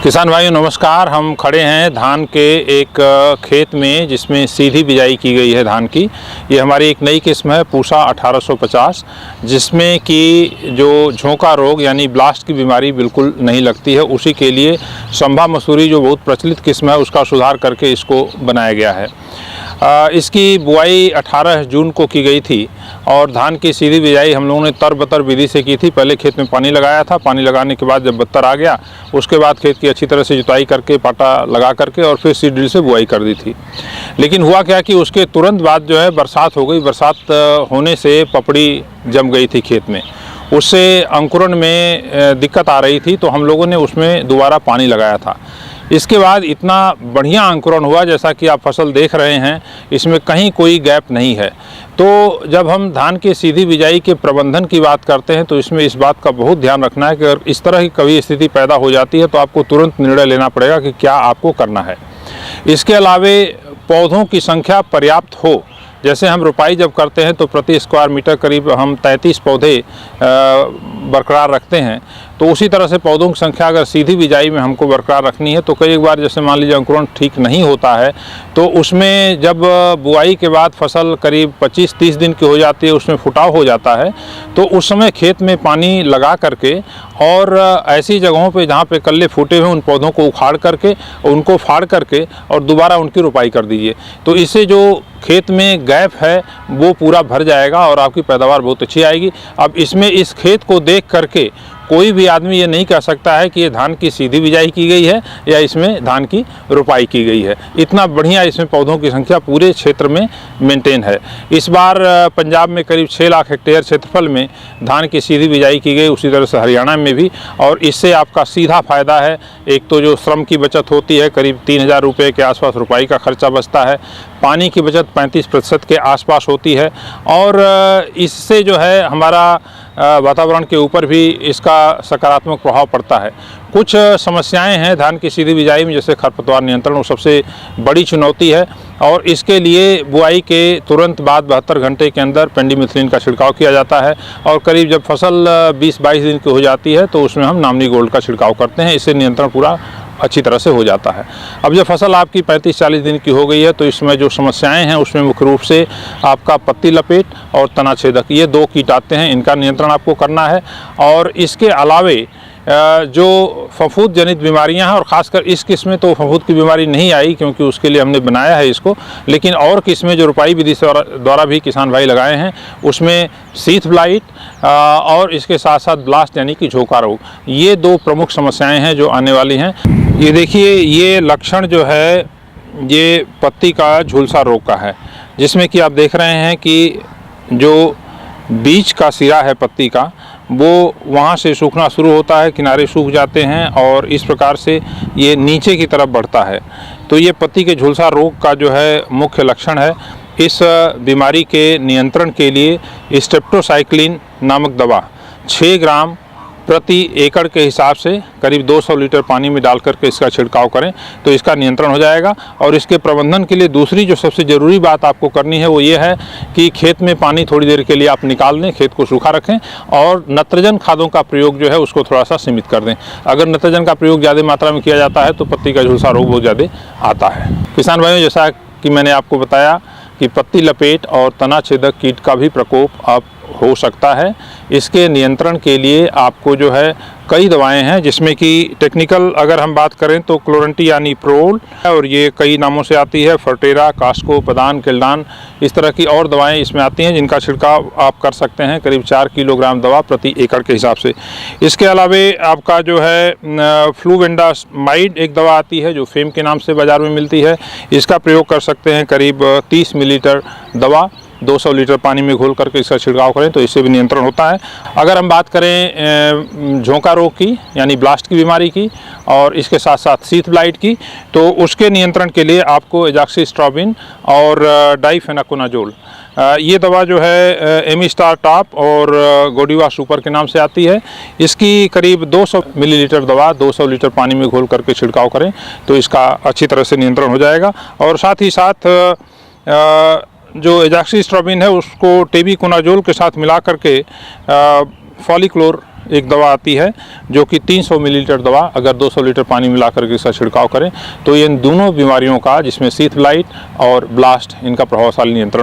किसान भाइयों नमस्कार। हम खड़े हैं धान के एक खेत में जिसमें सीधी बिजाई की गई है धान की। ये हमारी एक नई किस्म है पूसा 1850, जिसमें कि जो झोंका रोग यानी ब्लास्ट की बीमारी बिल्कुल नहीं लगती है। उसी के लिए संभा मसूरी जो बहुत प्रचलित किस्म है उसका सुधार करके इसको बनाया गया है। इसकी बुआई 18 जून को की गई थी और धान की सीधी बिजाई हम लोगों ने तर-बतर विधि से की थी। पहले खेत में पानी लगाया था, पानी लगाने के बाद जब बत्तर आ गया उसके बाद खेत की अच्छी तरह से जुताई करके पाटा लगा करके और फिर सीड ड्रिल से बुआई कर दी थी। लेकिन हुआ क्या कि उसके तुरंत बाद जो है बरसात हो गई। बरसात होने से पपड़ी जम गई थी खेत में, उससे अंकुरण में दिक्कत आ रही थी, तो हम लोगों ने उसमें दोबारा पानी लगाया था। इसके बाद इतना बढ़िया अंकुरण हुआ, जैसा कि आप फसल देख रहे हैं, इसमें कहीं कोई गैप नहीं है। तो जब हम धान की सीधी बिजाई के प्रबंधन की बात करते हैं तो इसमें इस बात का बहुत ध्यान रखना है कि अगर इस तरह की कभी स्थिति पैदा हो जाती है तो आपको तुरंत निर्णय लेना पड़ेगा कि क्या आपको करना है। इसके अलावे पौधों की संख्या पर्याप्त हो। जैसे हम रोपाई जब करते हैं तो प्रति स्क्वायर मीटर करीब हम 33 पौधे बरकरार रखते हैं, तो उसी तरह से पौधों की संख्या अगर सीधी बिजाई में हमको बरकरार रखनी है तो कई बार जैसे मान लीजिए अंकुरण ठीक नहीं होता है तो उसमें जब बुआई के बाद फसल करीब 25-30 दिन की हो जाती है, उसमें फुटाव हो जाता है, तो उस समय खेत में पानी लगा करके और ऐसी जगहों पे जहाँ पे कल्ले फूटे हुए उन पौधों को उखाड़ करके उनको फाड़ करके और दोबारा उनकी रोपाई कर दीजिए। तो इससे जो खेत में गैप है वो पूरा भर जाएगा और आपकी पैदावार बहुत अच्छी आएगी। अब इसमें इस खेत को देख करके कोई भी आदमी ये नहीं कह सकता है कि ये धान की सीधी बिजाई की गई है या इसमें धान की रोपाई की गई है। इतना बढ़िया इसमें पौधों की संख्या पूरे क्षेत्र में मेंटेन है। इस बार पंजाब में करीब 6 लाख हेक्टेयर क्षेत्रफल में धान की सीधी बिजाई की गई, उसी तरह से हरियाणा में भी। और इससे आपका सीधा फायदा है, एक तो जो श्रम की बचत होती है, करीब 3000 रुपये के आसपास रोपाई का खर्चा बचता है। पानी की बचत 35% के आसपास होती है और इससे जो है हमारा वातावरण के ऊपर भी इसका सकारात्मक प्रभाव पड़ता है। कुछ समस्याएं हैं धान की सीधी बिजाई में, जैसे खरपतवार नियंत्रण, वो सबसे बड़ी चुनौती है और इसके लिए बुआई के तुरंत बाद 72 घंटे के अंदर पेंडिमिथलिन का छिड़काव किया जाता है और करीब जब फसल 20-22 दिन की हो जाती है तो उसमें हम नामिनी गोल्ड का छिड़काव करते हैं। इससे नियंत्रण पूरा अच्छी तरह से हो जाता है। अब जब फसल आपकी 35-40 दिन की हो गई है तो इसमें जो समस्याएं हैं उसमें मुख्य रूप से आपका पत्ती लपेट और तना छेदक, ये 2 कीट आते हैं, इनका नियंत्रण आपको करना है। और इसके अलावे जो फफूंद जनित बीमारियां हैं, और ख़ासकर इस किस्म में तो फफूंद की बीमारी नहीं आई क्योंकि उसके लिए हमने बनाया है इसको, लेकिन और किस्में जो रोपाई विधि से द्वारा भी किसान भाई लगाए हैं उसमें शीथ ब्लाइट और इसके साथ साथ ब्लास्ट यानी कि झोंका रोग, ये 2 प्रमुख समस्याएं हैं जो आने वाली हैं। ये देखिए, ये लक्षण जो है ये पत्ती का झुलसा रोग का है, जिसमें कि आप देख रहे हैं कि जो बीच का सिरा है पत्ती का वो वहाँ से सूखना शुरू होता है, किनारे सूख जाते हैं और इस प्रकार से ये नीचे की तरफ बढ़ता है। तो ये पत्ती के झुलसा रोग का जो है मुख्य लक्षण है। इस बीमारी के नियंत्रण के लिए स्ट्रेप्टोसाइक्लिन नामक दवा 6 ग्राम प्रति एकड़ के हिसाब से करीब 200 लीटर पानी में डाल करके इसका छिड़काव करें तो इसका नियंत्रण हो जाएगा। और इसके प्रबंधन के लिए दूसरी जो सबसे ज़रूरी बात आपको करनी है वो ये है कि खेत में पानी थोड़ी देर के लिए आप निकाल दें, खेत को सूखा रखें और नत्रजन खादों का प्रयोग जो है उसको थोड़ा सा सीमित कर दें। अगर नत्रजन का प्रयोग ज़्यादा मात्रा में किया जाता है तो पत्ती का झुलसा रोग बहुत ज़्यादा आता है। किसान भाइयों, जैसा कि मैंने आपको बताया कि पत्ती लपेट और तना छेदक कीट का भी प्रकोप आप हो सकता है। इसके नियंत्रण के लिए आपको जो है कई दवाएं हैं, जिसमें कि टेक्निकल अगर हम बात करें तो क्लोरेंटी यानी प्रोल, और ये कई नामों से आती है, फर्टेरा, कास्को, पदान, किल्डान, इस तरह की और दवाएं इसमें आती हैं जिनका छिड़काव आप कर सकते हैं करीब 4 किलोग्राम दवा प्रति एकड़ के हिसाब से। इसके अलावे आपका जो है फ्लूवेंडामाइड एक दवा आती है जो फेम के नाम से बाज़ार में मिलती है, इसका प्रयोग कर सकते हैं करीब 30 मिलीलीटर दवा 200 लीटर पानी में घोल करके इसका छिड़काव करें तो इससे भी नियंत्रण होता है। अगर हम बात करें झोंका रोग की यानी ब्लास्ट की बीमारी की और इसके साथ साथ शीथ ब्लाइट की, तो उसके नियंत्रण के लिए आपको एजॉक्सिस्ट्रोबिन और डाइफेनाकोनाजोल, ये दवा जो है एमिस्टार टॉप और गोडिवा सुपर के नाम से आती है। इसकी करीब 200 मिलीलीटर दवा 200 लीटर पानी में घोल करके छिड़काव करें तो इसका अच्छी तरह से नियंत्रण हो जाएगा। और साथ ही साथ जो एजॉक्सिस्ट्रोबिन है उसको टेबिकोनाजोल के साथ मिला करके फॉलिक्लोर एक दवा आती है जो कि 300 मिलीलीटर दवा अगर 200 लीटर पानी मिलाकर के इसका छिड़काव करें तो इन दोनों बीमारियों का, जिसमें शीथ ब्लाइट और ब्लास्ट, इनका प्रभावशाली नियंत्रण